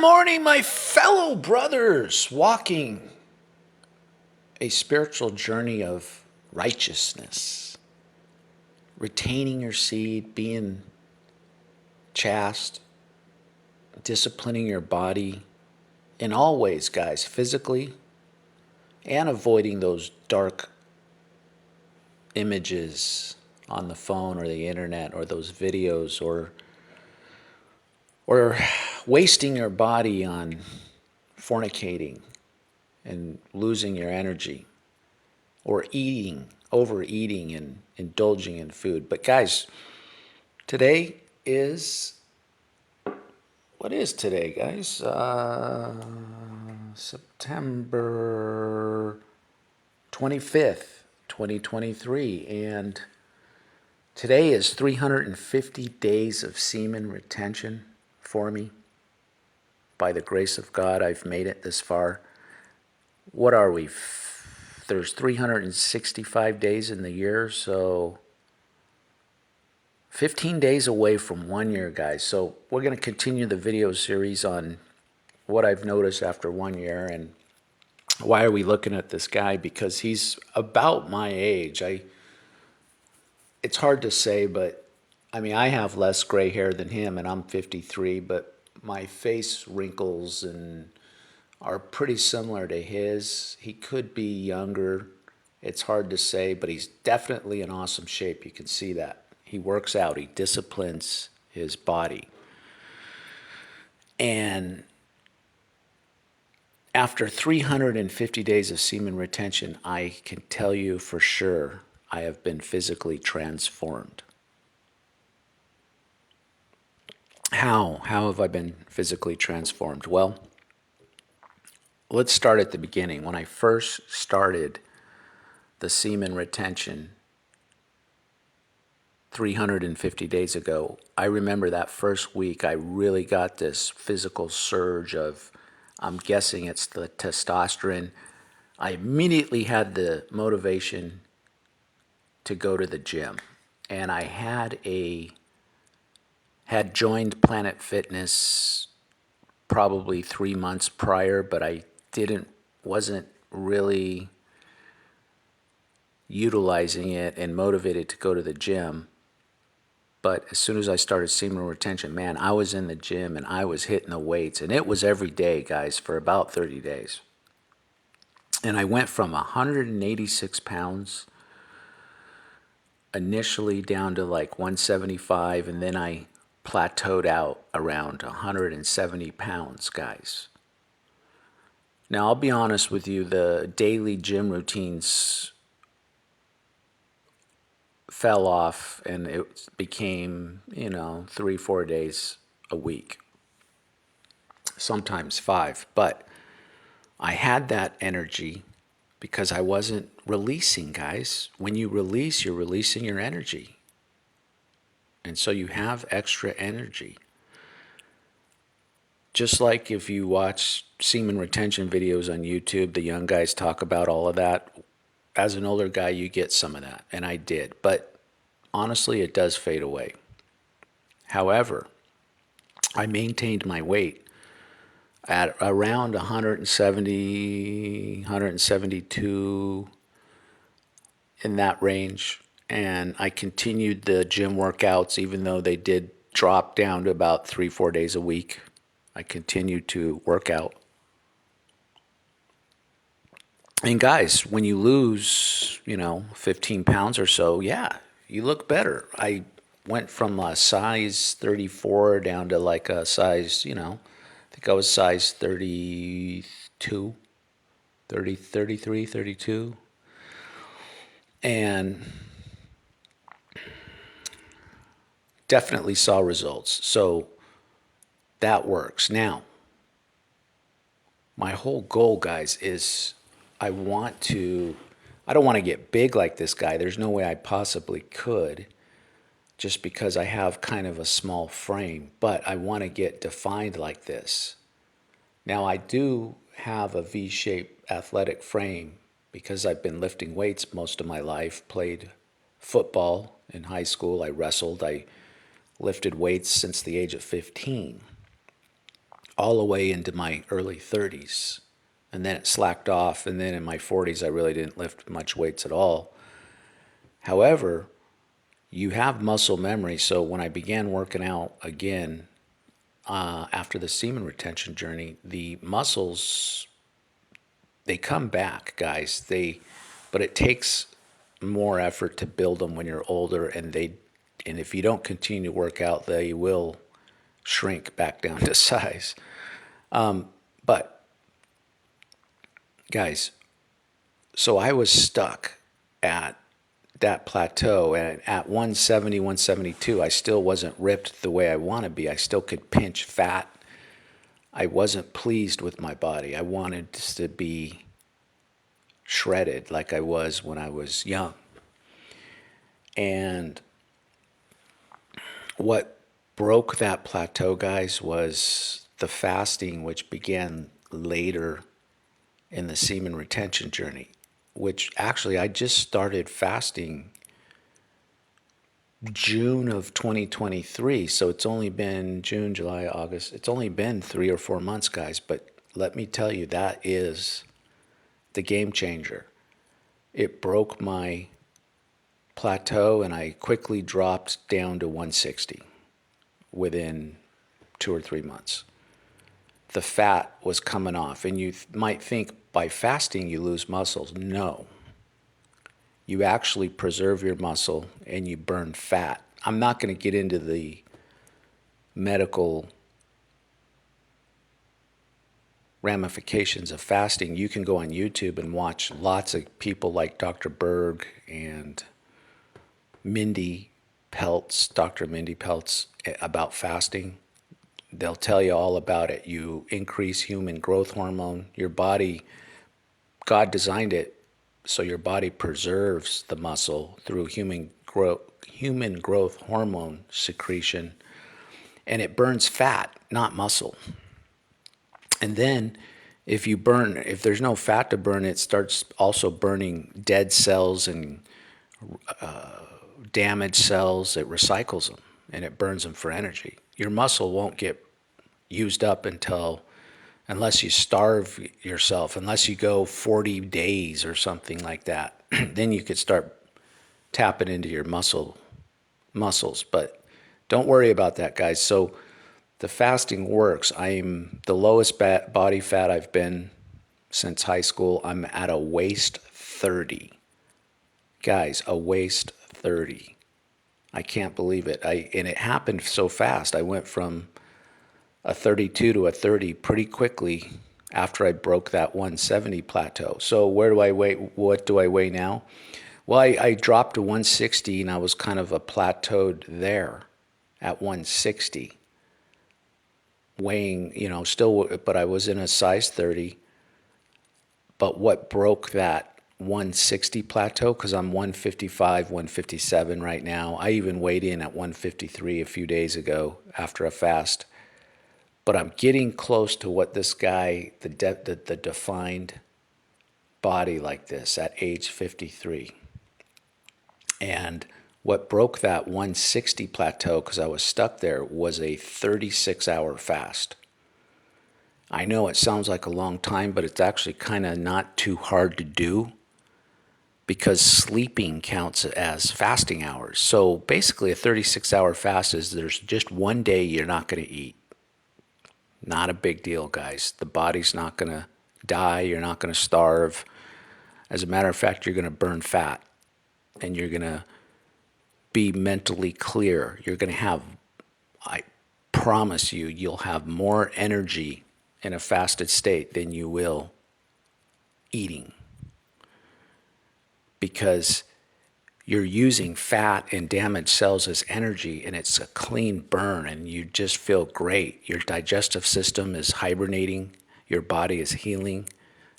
morning, my fellow brothers, walking a spiritual journey of righteousness, retaining your seed, being chaste, disciplining your body in all ways, guys, physically, and avoiding those dark images on the phone or the internet or those videos or wasting your body on fornicating and losing your energy or overeating and indulging in food. But guys, today is, what is today, guys? September 25th, 2023. And today is 350 days of semen retention for me. By the grace of God, I've made it this far. What are we? There's 365 days in the year, so 15 days away from 1 year, guys. So we're going to continue the video series on what I've noticed after 1 year. And why are we looking at this guy? Because he's about my age. It's hard to say, but I mean, I have less gray hair than him, and I'm 53, but my face wrinkles and are pretty similar to his. He could be younger. It's hard to say, but he's definitely in awesome shape. You can see that. He works out. He disciplines his body. And after 350 days of semen retention, I can tell you for sure I have been physically transformed. How? How have I been physically transformed? Well, let's start at the beginning. When I first started the semen retention 350 days ago, I remember that first week I really got this physical surge of, I'm guessing it's the testosterone. I immediately had the motivation to go to the gym. And I had joined Planet Fitness probably 3 months prior, but I wasn't really utilizing it and motivated to go to the gym. But as soon as I started semen retention, man, I was in the gym and I was hitting the weights. And it was every day, guys, for about 30 days. And I went from 186 pounds initially down to like 175, and then I plateaued out around 170 pounds, guys. Now, I'll be honest with you, the daily gym routines fell off and it became, 3-4 days a week, sometimes 5. But I had that energy because I wasn't releasing, guys. When you release, you're releasing your energy. And so you have extra energy. Just like if you watch semen retention videos on YouTube, the young guys talk about all of that. As an older guy, you get some of that, and I did. But honestly, it does fade away. However, I maintained my weight at around 170, 172, in that range. And I continued the gym workouts, even though they did drop down to about 3-4 days a week. I continued to work out. And guys, when you lose, 15 pounds or so, yeah, you look better. I went from a size 34 down to like a size, I think I was size 32, 30, 33, 32. And definitely saw results. So that works. Now, my whole goal, guys, is I don't want to get big like this guy. There's no way I possibly could, just because I have kind of a small frame, but I want to get defined like this. Now, I do have a V-shaped athletic frame because I've been lifting weights most of my life, played football in high school, I wrestled, I lifted weights since the age of 15. all the way into my early 30s. And then it slacked off. And then in my 40s, I really didn't lift much weights at all. However, you have muscle memory. So when I began working out again after the semen retention journey, the muscles, they come back, guys. But it takes more effort to build them when you're older, and if you don't continue to work out, they will shrink back down to size. But guys, so I was stuck at that plateau, and at 170, 172, I still wasn't ripped the way I want to be. I still could pinch fat. I wasn't pleased with my body. I wanted to be shredded like I was when I was young. And what broke that plateau, guys, was the fasting, which began later in the semen retention journey, which actually I just started fasting June of 2023. So it's only been June, July, August. It's only been 3 or 4 months, guys. But let me tell you, that is the game changer. It broke my plateau, and I quickly dropped down to 160 within 2 or 3 months. The fat was coming off, and you might think by fasting you lose muscles. No, you actually preserve your muscle and you burn fat. I'm not going to get into the medical ramifications of fasting. You can go on YouTube and watch lots of people like Dr. Berg and Mindy Peltz, Dr. Mindy Peltz, about fasting. They'll tell you all about it. You increase human growth hormone. Your body, God designed it so your body preserves the muscle through human growth hormone secretion, and it burns fat, not muscle. And then if there's no fat to burn, it starts also burning dead cells and damaged cells. It recycles them and it burns them for energy. Your muscle won't get used up unless you starve yourself, unless you go 40 days or something like that. Then you could start tapping into your muscles. But don't worry about that, guys. So the fasting works. I'm the lowest body fat I've been since high school. I'm at a waist 30. Guys, a waist 30. I can't believe it. And it happened so fast. I went from a 32 to a 30 pretty quickly after I broke that 170 plateau. So where do I weigh? What do I weigh now? Well, I dropped to 160, and I was kind of a plateaued there at 160, weighing, still, but I was in a size 30. But what broke that 160 plateau, because I'm 155, 157 right now. I even weighed in at 153 a few days ago after a fast. But I'm getting close to what this guy, the defined body like this at age 53. And what broke that 160 plateau, because I was stuck there, was a 36-hour fast. I know it sounds like a long time, but it's actually kind of not too hard to do, because sleeping counts as fasting hours. So basically a 36-hour fast is there's just one day you're not going to eat. Not a big deal, guys. The body's not going to die. You're not going to starve. As a matter of fact, you're going to burn fat, and you're going to be mentally clear. You're going to have, I promise you, you'll have more energy in a fasted state than you will eating, because you're using fat and damaged cells as energy, and it's a clean burn, and you just feel great. Your digestive system is hibernating. Your body is healing.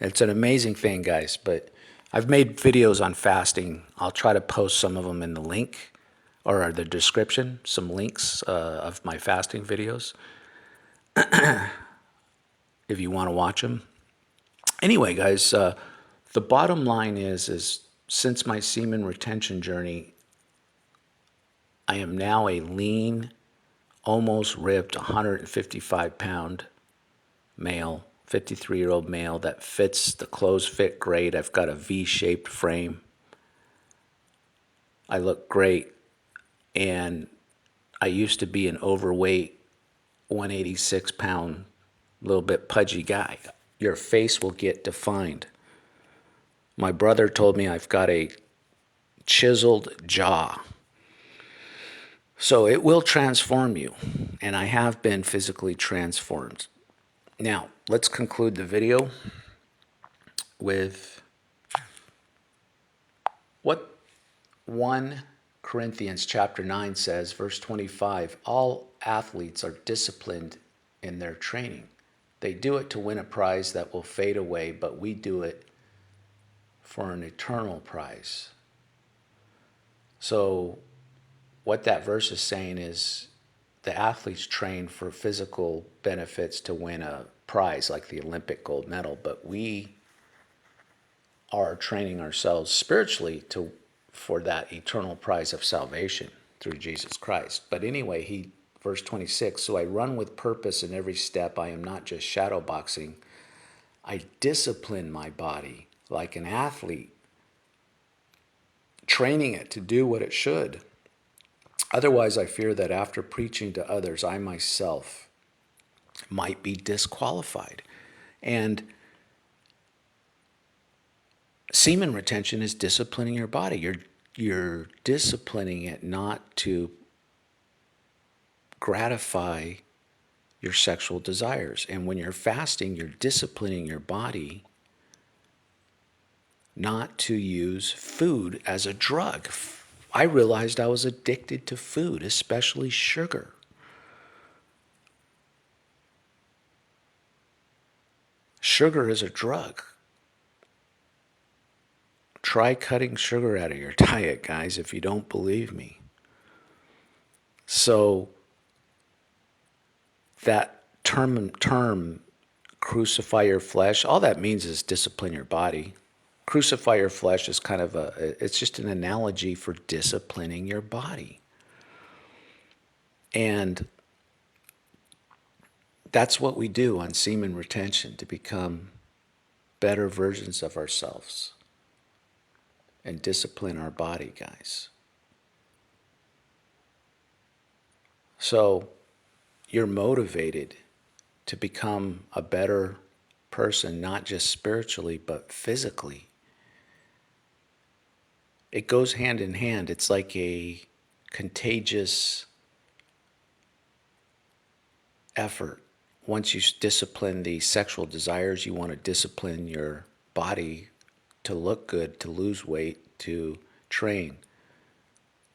It's an amazing thing, guys. But I've made videos on fasting. I'll try to post some of them in the link or the description, some links of my fasting videos if you want to watch them. Anyway, guys, the bottom line is since my semen retention journey, I am now a lean, almost ripped 155-pound male, 53-year-old male that fits, the clothes fit great. I've got a V-shaped frame. I look great. And I used to be an overweight, 186-pound, little bit pudgy guy. Your face will get defined. My brother told me I've got a chiseled jaw. So it will transform you, and I have been physically transformed. Now, let's conclude the video with what 1 Corinthians chapter 9 says, verse 25. All athletes are disciplined in their training. They do it to win a prize that will fade away, but we do it for an eternal prize. So what that verse is saying is the athletes train for physical benefits to win a prize like the Olympic gold medal, but we are training ourselves spiritually for that eternal prize of salvation through Jesus Christ. But anyway, verse 26, so I run with purpose in every step. I am not just shadow boxing. I discipline my body like an athlete, training it to do what it should. Otherwise, I fear that after preaching to others, I myself might be disqualified. And semen retention is disciplining your body. You're disciplining it not to gratify your sexual desires. And when you're fasting, you're disciplining your body not to use food as a drug. I realized I was addicted to food, especially sugar. Sugar is a drug. Try cutting sugar out of your diet, guys, if you don't believe me. So that term, crucify your flesh, all that means is discipline your body. Crucify your flesh is kind of it's just an analogy for disciplining your body. And that's what we do on semen retention to become better versions of ourselves and discipline our body, guys. So you're motivated to become a better person, not just spiritually, but physically. It goes hand in hand. It's like a contagious effort. Once you discipline the sexual desires, you want to discipline your body to look good, to lose weight, to train.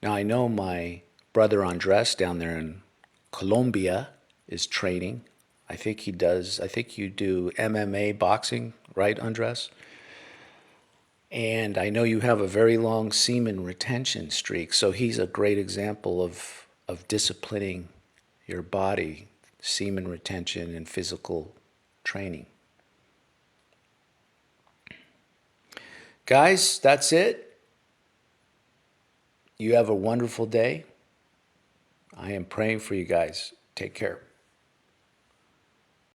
Now, I know my brother Andres down there in Colombia is training. I think he does. I think you do MMA boxing, right, Andres? And I know you have a very long semen retention streak, so he's a great example of disciplining your body, semen retention, and physical training. Guys, that's it. You have a wonderful day. I am praying for you guys. Take care.